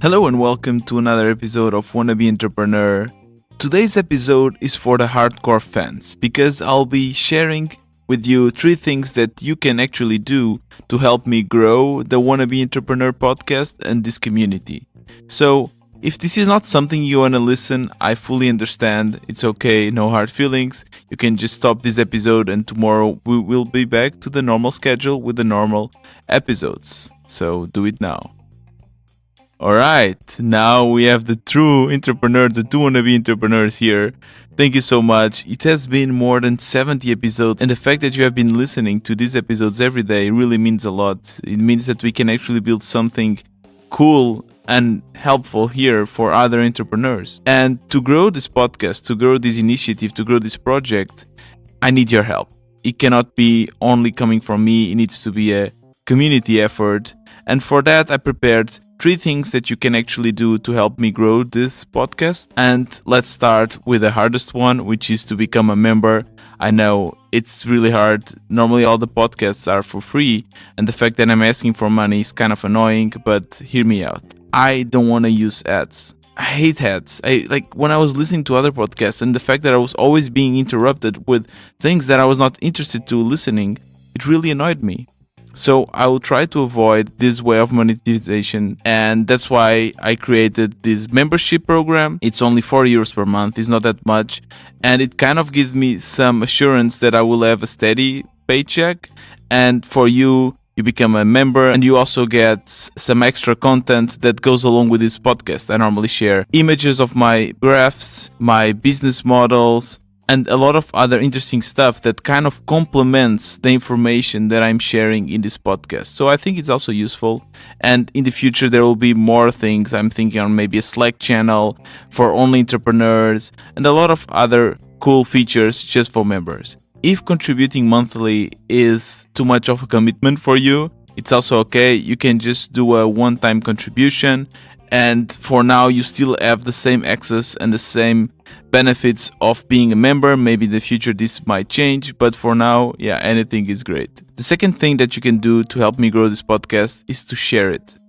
Hello and welcome to another episode of Wannabe Entrepreneur. Today's episode is for the hardcore fans because I'll be sharing with you 3 things that you can actually do to help me grow the Wannabe Entrepreneur podcast and this community. So, if this is not something you want to listen, I fully understand. It's okay, no hard feelings. You can just stop this episode and tomorrow we will be back to the normal schedule with the normal episodes. So, do it now. Alright, now we have the true entrepreneurs, the 2 wannabe entrepreneurs here. Thank you so much. It has been more than 70 episodes, and the fact that you have been listening to these episodes every day really means a lot. It means that we can actually build something cool and helpful here for other entrepreneurs. And to grow this podcast, to grow this initiative, to grow this project, I need your help. It cannot be only coming from me, it needs to be a community effort. And for that, I prepared 3 things that you can actually do to help me grow this podcast. And let's start with the hardest one, which is to become a member. I know it's really hard. Normally all the podcasts are for free, and the fact that I'm asking for money is kind of annoying, but hear me out. I don't want to use ads. I hate ads. When I was listening to other podcasts and the fact that I was always being interrupted with things that I was not interested to listening, it really annoyed me. So I will try to avoid this way of monetization, and that's why I created this membership program. It's only €4 per month, it's not that much, and it kind of gives me some assurance that I will have a steady paycheck. And for you become a member and you also get some extra content that goes along with this podcast. I normally share images of my graphs, my business models, and a lot of other interesting stuff that kind of complements the information that I'm sharing in this podcast. So I think it's also useful. And in the future, there will be more things. I'm thinking on maybe a Slack channel for only entrepreneurs and a lot of other cool features just for members. If contributing monthly is too much of a commitment for you, it's also okay. You can just do a one-time contribution. And for now, you still have the same access and the same benefits of being a member. Maybe in the future this might change, but for now, anything is great. The second thing that you can do to help me grow this podcast is to share it.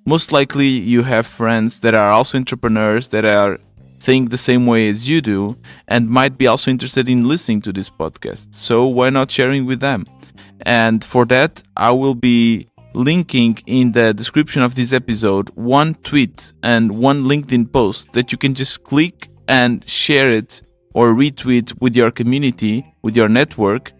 Most likely you have friends that are also entrepreneurs that think the same way as you do and might be also interested in listening to this podcast. So why not sharing with them? And for that, I will be linking in the description of this episode 1 tweet and 1 LinkedIn post that you can just click and share it or retweet with your community, with your network,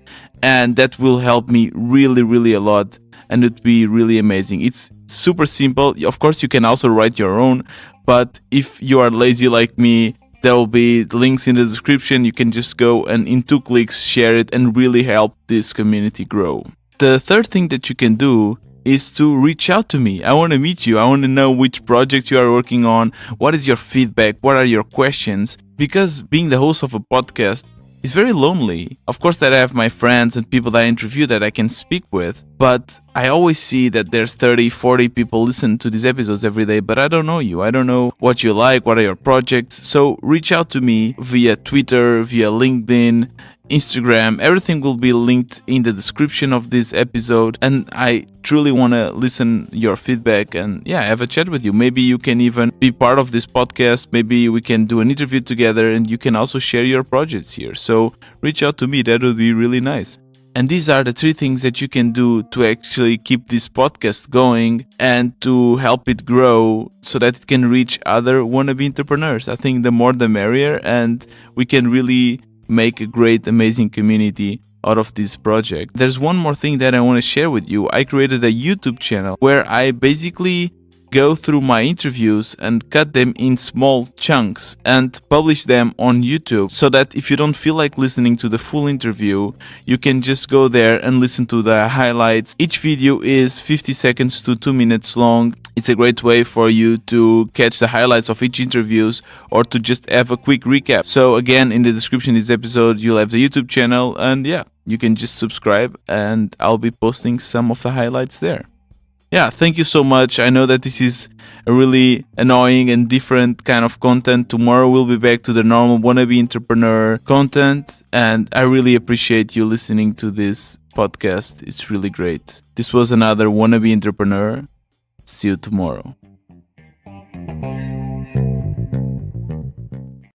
and that will help me really a lot, and it would be really amazing. It's super simple. Of course, you can also write your own, but if you are lazy like me, there will be links in the description. You can just go and in 2 clicks share it and really help this community grow. The third thing that you can do is to reach out to me. I want to meet you. I want to know which projects you are working on. What is your feedback? What are your questions? Because being the host of a podcast is very lonely. Of course that I have my friends and people that I interview that I can speak with, but I always see that there's 30, 40 people listen to these episodes every day, but I don't know you. I don't know what you like, what are your projects. So reach out to me via Twitter, via LinkedIn, Instagram. Everything will be linked in the description of this episode, and I truly want to listen your feedback and have a chat with you. Maybe you can even be part of this podcast. Maybe we can do an interview together and you can also share your projects here. So reach out to me. That would be really nice. And these are the 3 things that you can do to actually keep this podcast going and to help it grow so that it can reach other wannabe entrepreneurs. I think the more the merrier, and we can really make a great, amazing community out of this project. There's one more thing that I want to share with you. I created a YouTube channel where I basically go through my interviews and cut them in small chunks and publish them on YouTube, so that if you don't feel like listening to the full interview, you can just go there and listen to the highlights. Each video is 50 seconds to 2 minutes long. It's a great way for you to catch the highlights of each interviews or to just have a quick recap. So again, in the description of this episode, you'll have the YouTube channel, and you can just subscribe and I'll be posting some of the highlights there. Thank you so much. I know that this is a really annoying and different kind of content. Tomorrow we'll be back to the normal Wannabe Entrepreneur content, and I really appreciate you listening to this podcast. It's really great. This was another Wannabe Entrepreneur. See you tomorrow.